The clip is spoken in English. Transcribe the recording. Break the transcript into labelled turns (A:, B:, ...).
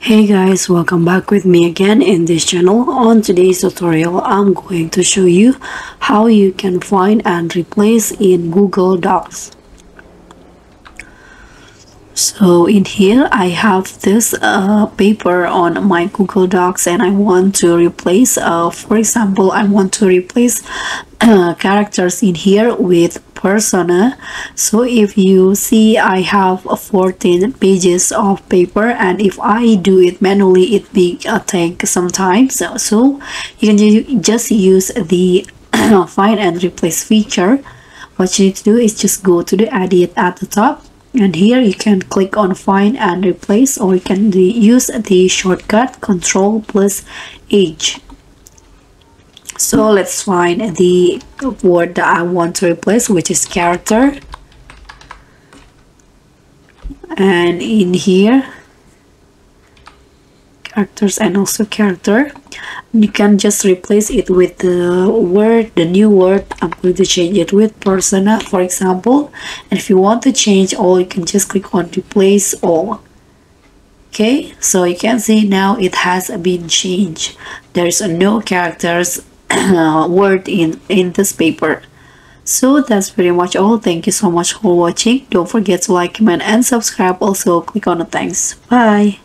A: Hey guys, welcome back with me again in this channel. On today's tutorial, I'm going to show you how you can find and replace in Google Docs. So in here, I have this paper on my Google Docs and I want to replace, for example, I want to replace characters in here with persona. So if you see, I have 14 pages of paper, and if I do it manually, it may take some time. So you can just use the find and replace feature. What you need to do is just go to the edit at the top, and here you can click on find and replace, or you can use the shortcut Ctrl+H. So let's find the word that I want to replace, which is character, and in here characters and also character, you can just replace it with the new word. I'm going to change it with persona, for example, and if you want to change all, you can just click on replace all. Okay, so you can see now it has been changed. There's no characters word in this paper. So that's pretty much all. Thank you so much for watching. Don't forget to like, comment and subscribe. Also click on the thanks. Bye.